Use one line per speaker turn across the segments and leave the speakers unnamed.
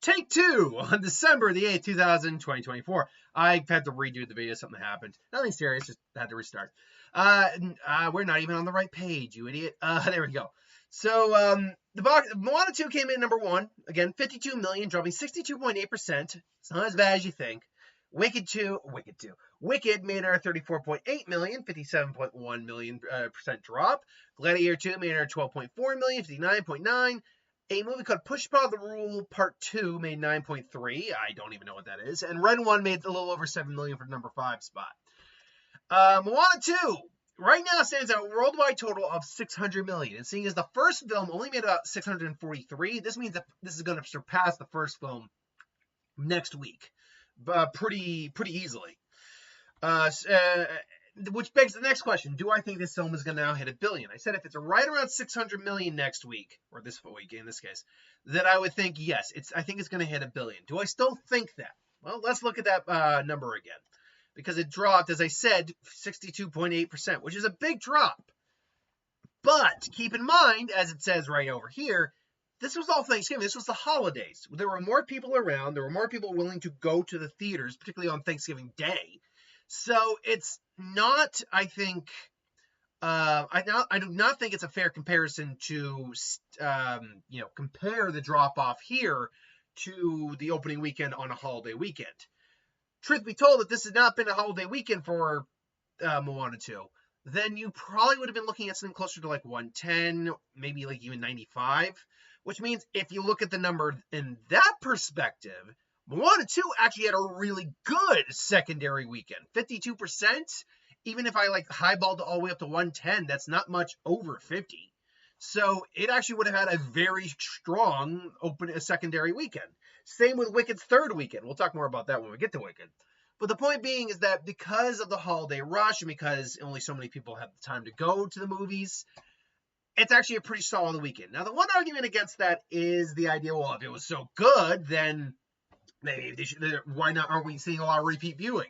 Take two on December the 8th, 2024. I had to redo the video. Something happened. Nothing serious. Just had to restart. We're not even on the right page, you idiot. There we go. So, Moana 2 came in number 1. Again, 52 million, dropping 62.8%. It's not as bad as you think. Wicked made our 34.8 million, 57.1 million percent drop. Gladiator 2 made our 12.4 million, 59.9. A movie called Push Paw the Rule Part 2 made 9.3. I don't even know what that is. And Ren 1 made a little over 7 million for the number 5 spot. Moana 2 right now stands at a worldwide total of 600 million. And seeing as the first film only made about 643, this means that this is going to surpass the first film next week. Pretty easily. Which begs the next question. Do I think this film is going to now hit $1 billion? I said if it's right around 600 million next week, or this week in this case, then I would think yes. I think it's going to hit $1 billion. Do I still think that? Well, let's look at that number again. Because it dropped, as I said, 62.8%, which is a big drop. But keep in mind, as it says right over here, this was all Thanksgiving. This was the holidays. There were more people around. There were more people willing to go to the theaters, particularly on Thanksgiving Day. So it's not, I think, I do not think it's a fair comparison to, compare the drop-off here to the opening weekend on a holiday weekend. Truth be told, if this had not been a holiday weekend for Moana 2, then you probably would have been looking at something closer to like 110, maybe like even 95, which means if you look at the number in that perspective, Moana 2 actually had a really good secondary weekend. 52%, even if I like highballed all the way up to 110, that's not much over 50. So it actually would have had a very strong secondary weekend. Same with Wicked's third weekend. We'll talk more about that when we get to Wicked. But the point being is that because of the holiday rush and because only so many people have the time to go to the movies, it's actually a pretty solid weekend. Now, the one argument against that is the idea, well, if it was so good, then maybe they should, why not? Aren't we seeing a lot of repeat viewing?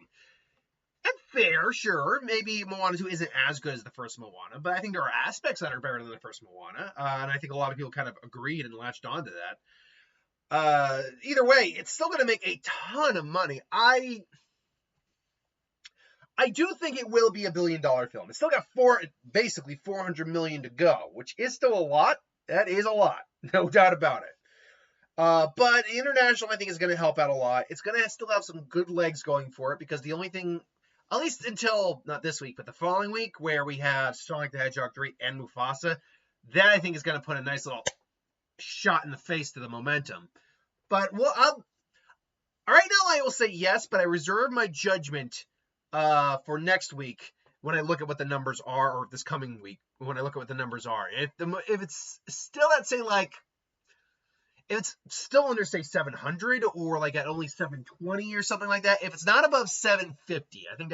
And fair, sure. Maybe Moana 2 isn't as good as the first Moana, but I think there are aspects that are better than the first Moana. And I think a lot of people kind of agreed and latched onto that. Either way, it's still going to make a ton of money. I do think it will be $1 billion film. It's still got basically 400 million to go, which is still a lot. That is a lot, no doubt about it. But international, I think, is going to help out a lot. It's going to still have some good legs going for it because the only thing, at least until, not this week, but the following week, where we have Sonic the Hedgehog 3 and Mufasa, that I think is going to put a nice little shot in the face to the momentum. But right now I will say yes, but I reserve my judgment for next week when I look at what the numbers are, or this coming week when I look at what the numbers are. If it's still at, say, like, if it's still under, say, 700 or like at only 720 or something like that, if it's not above 750, I think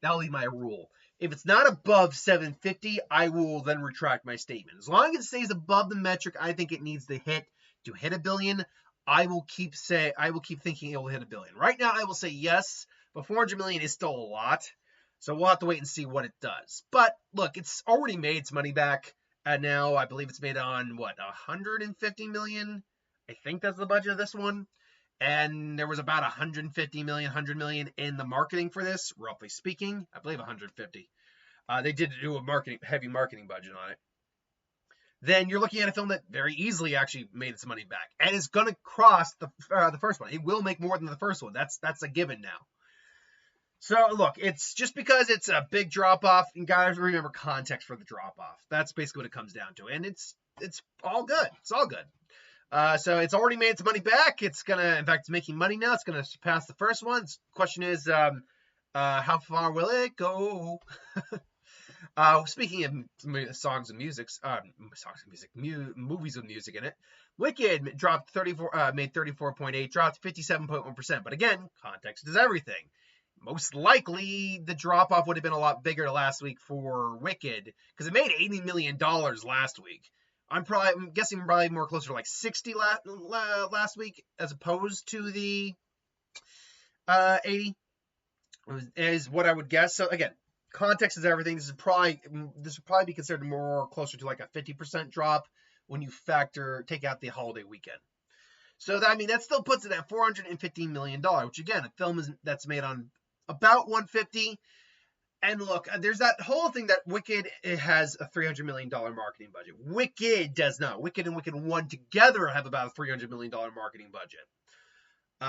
that'll be my rule. If it's not above 750, I will then retract my statement. As long as it stays above the metric I think it needs to hit $1 billion, I will keep thinking it will hit $1 billion. Right now, I will say yes, but 400 million is still a lot. So we'll have to wait and see what it does. But look, it's already made its money back. And now I believe it's made on, 150 million? I think that's the budget of this one. And there was about 150 million, 100 million in the marketing for this, roughly speaking. I believe 150. They did do a heavy marketing budget on it. Then you're looking at a film that very easily actually made its money back. And it's going to cross the first one. It will make more than the first one. That's a given now. So, look, it's just because it's a big drop-off, you got to remember context for the drop-off. That's basically what it comes down to. And it's all good. It's all good. So it's already made its money back. It's going to, in fact, it's making money now. It's going to surpass the first one. The question is, how far will it go? Speaking of movies with music in it, Wicked made 34.8, dropped 57.1%. But again, context is everything. Most likely, the drop-off would have been a lot bigger last week for Wicked, because it made $80 million last week. I'm guessing probably more closer to like 60 last week, as opposed to the 80, is what I would guess. So again, context is everything. This would probably be considered more closer to like a 50% drop when you take out the holiday weekend. So that still puts it at $415 million, which again, a film that's made on about 150. And look, there's that whole thing that Wicked, it has a $300 million marketing budget. Wicked does not. Wicked and Wicked 1 together have about a $300 million marketing budget,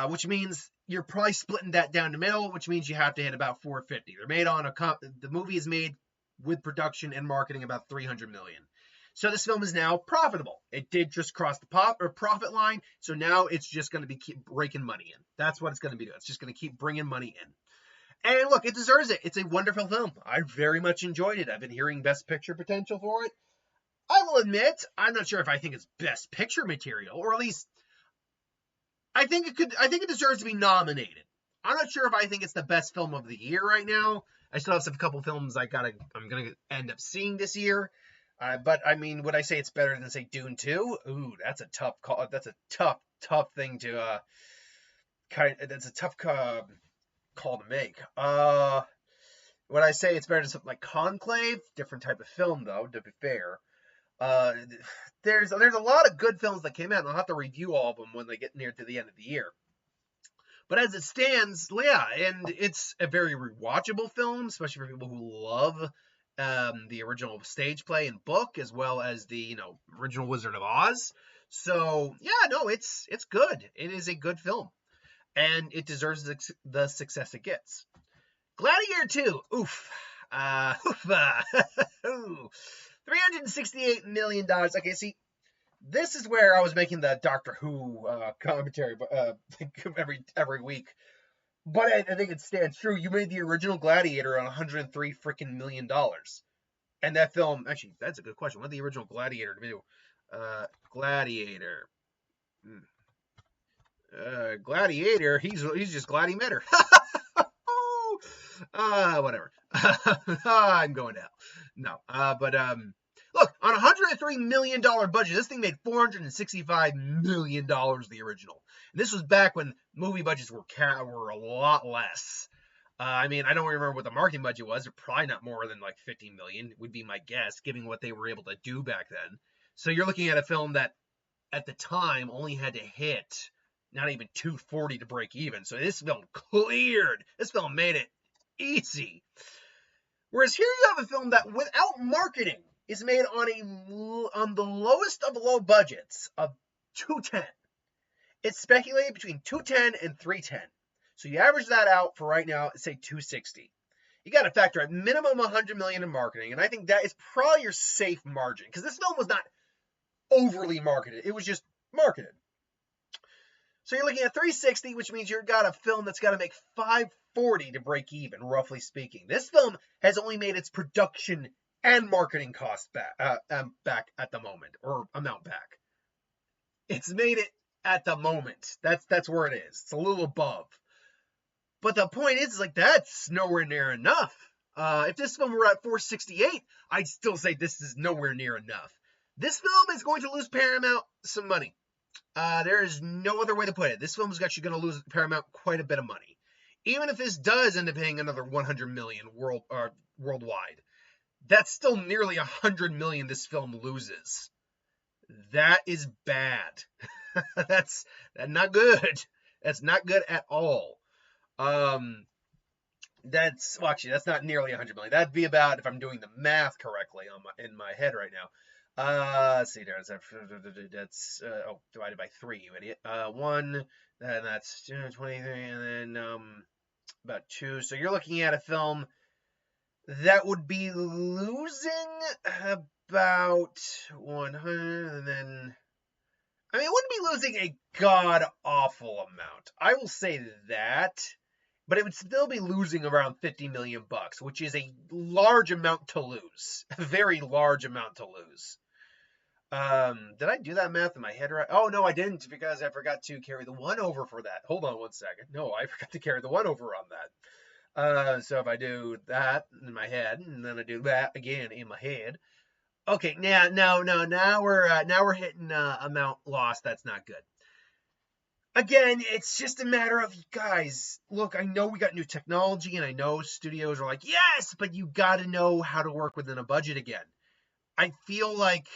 which means you're probably splitting that down the middle, which means you have to hit about 450. They're made on the movie is made with production and marketing about 300 million. So this film is now profitable. It did just cross the profit line, so now it's just going to be keep raking money in. That's what it's going to be doing. It's just going to keep bringing money in. And look, it deserves it. It's a wonderful film. I very much enjoyed it. I've been hearing Best Picture potential for it. I will admit, I'm not sure if I think it's Best Picture material, or at least I think it deserves to be nominated. I'm not sure if I think it's the best film of the year right now. I still have a couple films I'm gonna end up seeing this year. But I mean, would I say it's better than, say, Dune 2? Ooh, that's a tough call. That's a tough thing to that's a tough call to make. Would I say it's better than something like Conclave? Different type of film, though, to be fair. There's a lot of good films that came out, and I'll have to review all of them when they get near to the end of the year. But as it stands, yeah, and it's a very rewatchable film, especially for people who love the original stage play and book, as well as the original Wizard of Oz. So yeah, no, it's good. It is a good film, and it deserves the success it gets. Gladiator 2, oof, $368 million. Okay, see, this is where I was making the Doctor Who commentary every week. But I think it stands true. You made the original Gladiator on $103 freaking million. And that film, actually, that's a good question. What did the original Gladiator do? Gladiator. Gladiator, he's just glad he met her. Whatever. I'm going to hell. No. But look, on a $103 million budget, this thing made $465 million, the original. And this was back when movie budgets were a lot less. I mean, I don't remember what the marketing budget was. Probably not more than like 50 million would be my guess, given what they were able to do back then. So you're looking at a film that, at the time, only had to hit not even 240 to break even. So this film cleared. This film made it easy. Whereas here you have a film that, without marketing, is made on the lowest of low budgets of 210. It's speculated between 210 and 310. So you average that out for right now, say 260. You got to factor at minimum 100 million in marketing, and I think that is probably your safe margin, because this film was not overly marketed. It was just marketed. So you're looking at 360, which means you've got a film that's got to make 540 to break even, roughly speaking. This film has only made its production and marketing costs back at the moment, or amount back. It's made it at the moment. That's where it is. It's a little above. But the point is, like, that's nowhere near enough. If this film were at 468, I'd still say this is nowhere near enough. This film is going to lose Paramount some money. There is no other way to put it. This film is actually going to lose Paramount quite a bit of money. Even if this does end up paying another 100 million worldwide, that's still nearly 100 million this film loses. That is bad. That's not good. That's not good at all. That's not nearly 100 million. That'd be about, if I'm doing the math correctly in my head right now. Let's see, that's divided by 3, you idiot. 1, then that's 23, and then about 2. So you're looking at a film that would be losing about 100, and then, I mean, it wouldn't be losing a god-awful amount. I will say that. But it would still be losing around 50 million bucks, which is a large amount to lose. A very large amount to lose. Did I do that math in my head right? Oh, no, I didn't, because I forgot to carry the 1 over for that. Hold on one second. No, I forgot to carry the 1 over on that. So if I do that in my head, and then I do that again in my head. Okay, now we're hitting amount lost. That's not good. Again, it's just a matter of, guys, look, I know we got new technology, and I know studios are like, yes, but you got to know how to work within a budget again. I feel like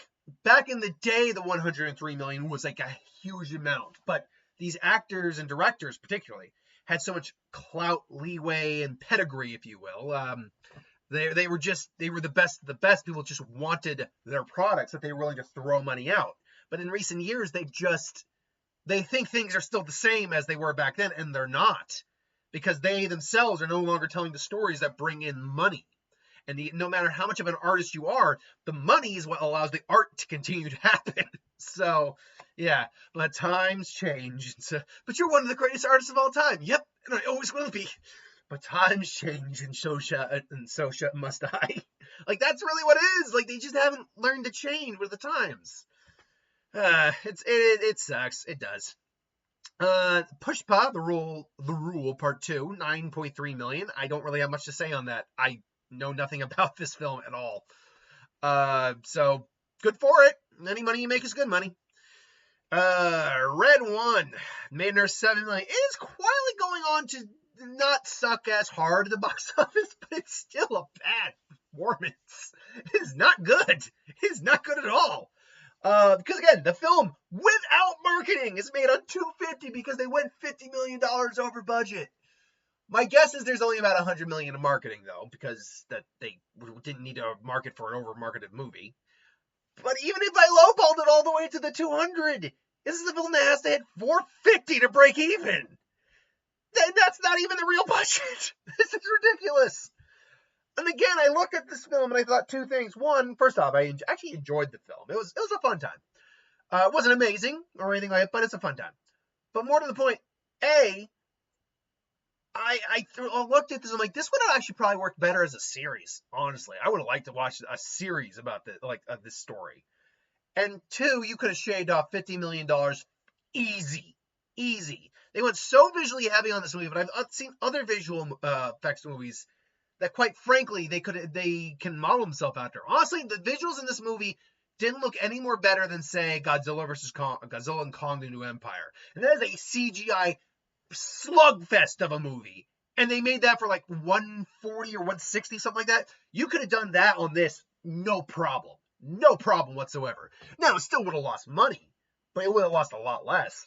back in the day, the 103 million was like a huge amount, but these actors and directors, particularly, had so much clout, leeway, and pedigree, if you will. They were the best of the best. People just wanted their products that they were willing to throw money out. But in recent years, they think things are still the same as they were back then, and they're not, because they themselves are no longer telling the stories that bring in money. And no matter how much of an artist you are, the money is what allows the art to continue to happen. So, yeah, but times change. So, but you're one of the greatest artists of all time. Yep, and I always will be. But times change, and so must I. Like, that's really what it is. Like, they just haven't learned to change with the times. It sucks. It does. Pushpa, the Rule Part 2, 9.3 million. I don't really have much to say on that. I know nothing about this film at all. So good for it. Any money you make is good money. Red One made another 7 million. It is quietly going on to not suck as hard at the box office, but it's still a bad performance. It is not good. It is not good at all. Because again, the film without marketing is made on $250 because they went $50 million over budget. My guess is there's only about $100 million in marketing though, because that they didn't need to market for an over-marketed movie. But even if I lowballed it all the way to the 200, this is a film that has to hit 450 to break even. That's not even the real budget. This is ridiculous. And again, I looked at this film and I thought two things. One, first off, I actually enjoyed the film. It was a fun time. It wasn't amazing or anything like that, but it's a fun time. But more to the point, I looked at this and I'm like, this would have actually probably worked better as a series. Honestly, I would have liked to watch a series about this story. And two, you could have shaved off $50 million easy. They went so visually heavy on this movie, but I've seen other visual effects movies that, quite frankly, they can model themselves after. Honestly, the visuals in this movie didn't look any more better than, say, Godzilla and Kong: The New Empire. And that is a CGI slugfest of a movie. And they made that for like 140 or 160, something like that. You could have done that on this, no problem. No problem whatsoever. Now, it still would have lost money, but it would have lost a lot less.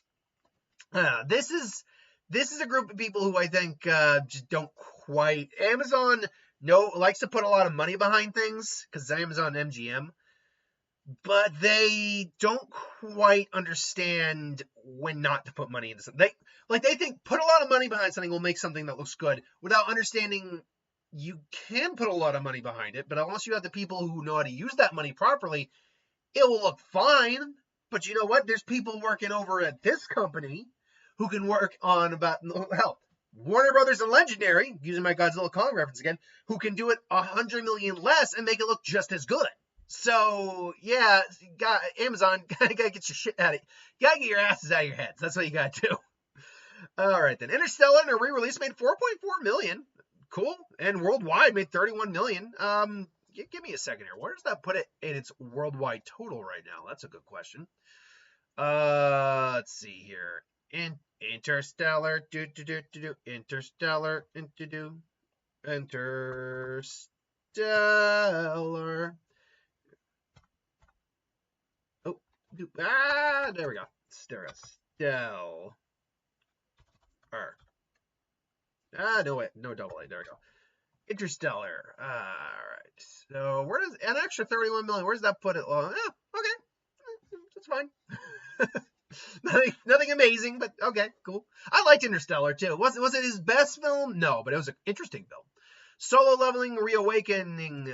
This is a group of people who I think just don't quite. Amazon likes to put a lot of money behind things because it's Amazon MGM, but they don't quite understand when not to put money into something. They think put a lot of money behind something will make something that looks good without understanding you can put a lot of money behind it, but unless you have the people who know how to use that money properly, it will look fine. But you know what? There's people working over at this company who can work on Warner Brothers and Legendary, using my Godzilla Kong reference again, who can do it 100 million less and make it look just as good. So, yeah, Amazon, gotta get your shit out of it. You gotta get your asses out of your heads. That's what you gotta do. All right, then. Interstellar, in a re-release, made 4.4 million. Cool. And worldwide, made 31 million. Give me a second here. Where does that put it in its worldwide total right now? That's a good question. Let's see here. Interstellar, Interstellar, Interstellar. Oh, there we go. Stellar. No wait, no double A. There we go. Interstellar. All right. So where does an extra 31 million? Where does that put it? Okay, that's fine. Nothing amazing, but okay, cool. I liked Interstellar too. Was it his best film? No, but it was an interesting film. Solo Leveling, Reawakening.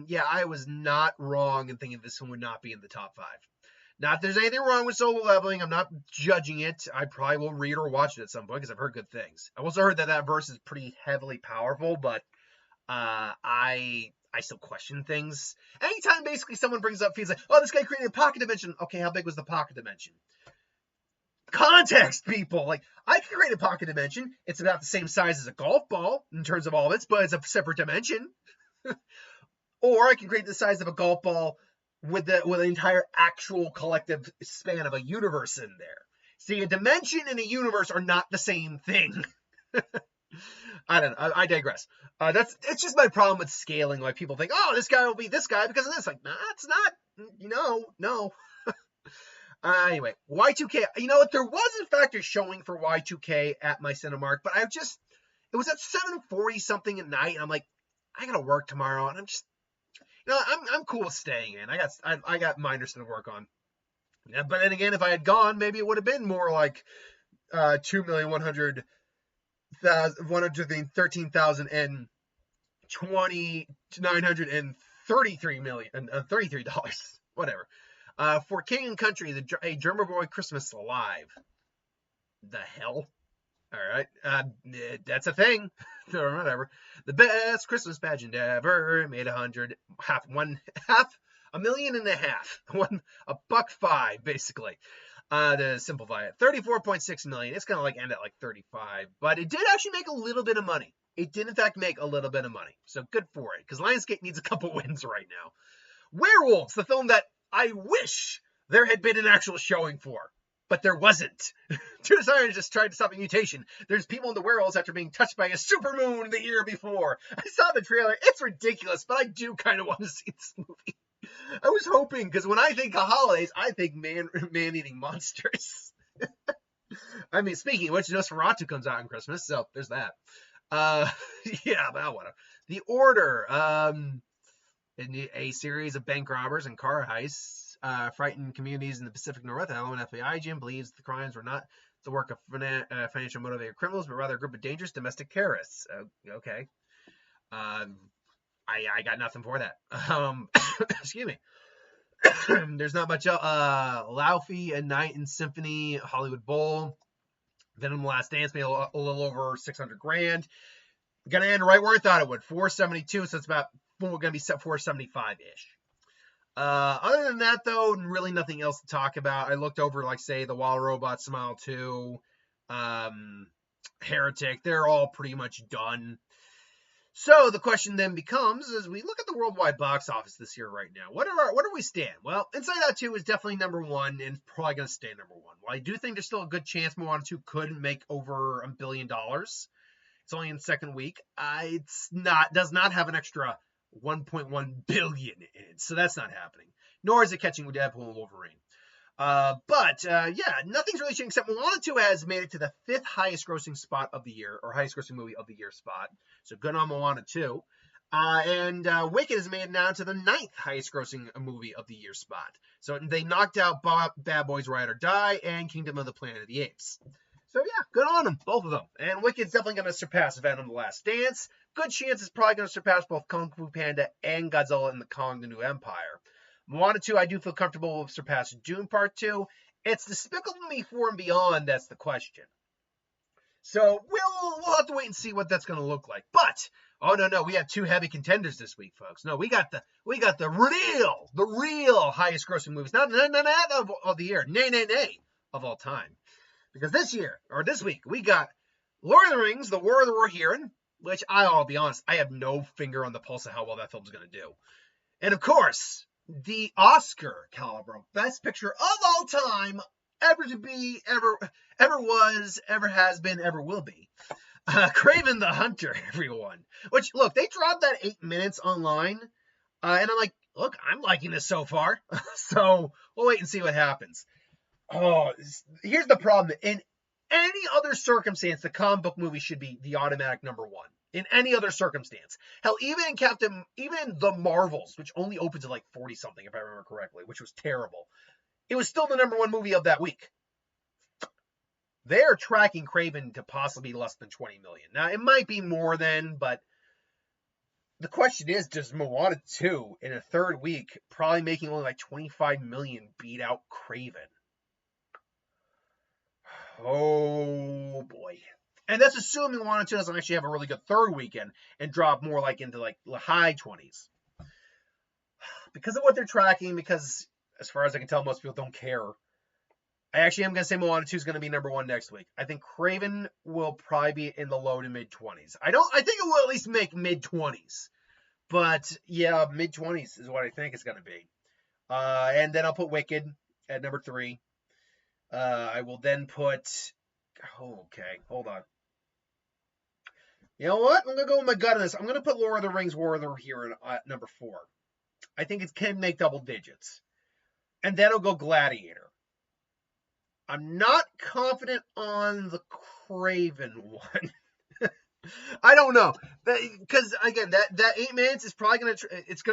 Yeah, I was not wrong in thinking this one would not be in the top 5. Not that there's anything wrong with Solo Leveling. I'm not judging it. I probably will read or watch it at some point because I've heard good things. I've also heard that verse is pretty heavily powerful, but I still question things. Anytime basically someone brings up feels like, oh, this guy created a pocket dimension. Okay, how big was the pocket dimension? Context, people. Like, I can create a pocket dimension. It's about the same size as a golf ball in terms of all of it, but it's a separate dimension. Or I can create the size of a golf ball with an entire actual collective span of a universe in there. See, a dimension and a universe are not the same thing. I don't know. I digress. It's just my problem with scaling. Like, people think, oh, this guy will be this guy because of this. Like, nah, it's not. No. Anyway, Y2K. You know what? There was in fact a showing for Y2K at my Cinemark, but it was at 7:40 something at night, and I'm like, I gotta work tomorrow, and I'm cool with staying in. I got minors to work on. Yeah, but then again, if I had gone, maybe it would have been more like 2,113,000 and $33 whatever. For King and Country, a Drummer Boy Christmas Live. The hell? All right, that's a thing. Or whatever. The best Christmas pageant ever made half a million and a half, $1.5 basically. To simplify it, 34.6 million. It's gonna end at like 35, but it did actually make a little bit of money. It did in fact make a little bit of money, so good for it. Because Lionsgate needs a couple wins right now. Werewolves, the film that I wish there had been an actual showing for, but there wasn't. Two Designers just tried to stop a mutation. There's people in the werewolves after being touched by a supermoon the year before. I saw the trailer. It's ridiculous, but I do kind of want to see this movie. I was hoping, because when I think of holidays, I think man-eating monsters. I mean, speaking of which, Nosferatu comes out on Christmas, so there's that. Yeah, but whatever. The Order, a series of bank robbers and car heists frightened communities in the Pacific Northwest. An FBI agent believes the crimes were not the work of financial motivated criminals, but rather a group of dangerous domestic terrorists. Okay. I got nothing for that. Excuse me. There's not much else. Laufey, A Night in Symphony, Hollywood Bowl, Venom: The Last Dance made a little over $600,000. Gonna end right where I thought it would, 472. So it's about gonna be set 475-ish. Other than that, though, really nothing else to talk about. I looked over, like, say, The Wild Robot, Smile 2, Heretic. They're all pretty much done. So the question then becomes, as we look at the worldwide box office this year right now, where do we stand? Well, Inside Out 2 is definitely number one and probably going to stay number one. While I do think there's still a good chance Moana 2 could make over $1 billion, it's only in the second week. Does not have an extra 1.1 billion in it, so that's not happening. Nor is it catching with Deadpool and Wolverine. Yeah, nothing's really changed except Moana 2 has made it to the 5th highest grossing spot of the year, or highest grossing movie of the year spot. So good on Moana 2. And Wicked has made it now to the 9th highest grossing movie of the year spot. So they knocked out Bad Boys Ride or Die and Kingdom of the Planet of the Apes. So yeah, good on them, both of them. And Wicked's definitely going to surpass Venom: The Last Dance. Good chance it's probably going to surpass both Kung Fu Panda and Godzilla and the Kong: The New Empire. Moana 2, I do feel comfortable with surpassing Dune Part 2. It's Despicable Me 4 and Beyond that's the question. So we'll have to wait and see what that's going to look like. But oh no, we have two heavy contenders this week, folks. No, we got the real highest grossing movies. Not of the year. Nay of all time. Because this week, we got Lord of the Rings, The War of the Rohirrim, which I'll be honest, I have no finger on the pulse of how well that film's going to do. And of course, the Oscar caliber best picture of all time, ever to be, ever was, ever has been, ever will be. Kraven the Hunter, everyone. Which, look, they dropped that 8 minutes online, and I'm like, look, I'm liking this so far. So we'll wait and see what happens. Oh, here's the problem. In any other circumstance, the comic book movie should be the automatic number one. In any other circumstance. Hell, even in The Marvels, which only opened to like 40-something, if I remember correctly, which was terrible, it was still the number one movie of that week. They're tracking Kraven to possibly less than 20 million. Now, it might be more than, but the question is, does Moana 2 in a third week, probably making only like 25 million, beat out Kraven? Oh boy. And that's assuming Moana 2 doesn't actually have a really good third weekend and drop more like into like the high 20s. Because of what they're tracking, because as far as I can tell, most people don't care. I actually am going to say Moana 2 is going to be number one next week. I think Kraven will probably be in the low to mid 20s. I think it will at least make mid 20s. But yeah, mid 20s is what I think it's going to be. And then I'll put Wicked at number 3. I will then put... okay, hold on. You know what? I'm going to go with my gut on this. I'm going to put Lord of the Rings, War of the Rohirrim at number 4. I think it can make double digits. and then it'll go Gladiator. I'm not confident on the Craven one. I don't know, because again, that 8 minutes is probably gonna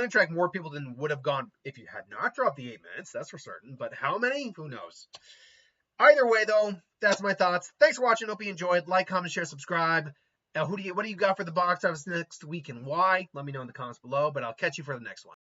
attract more people than would have gone if you had not dropped the 8 minutes. That's for certain. But how many? Who knows? Either way, though, that's my thoughts. Thanks for watching. Hope you enjoyed. Like, comment, share, subscribe. What do you got for the box office next week and why? Let me know in the comments below. But I'll catch you for the next one.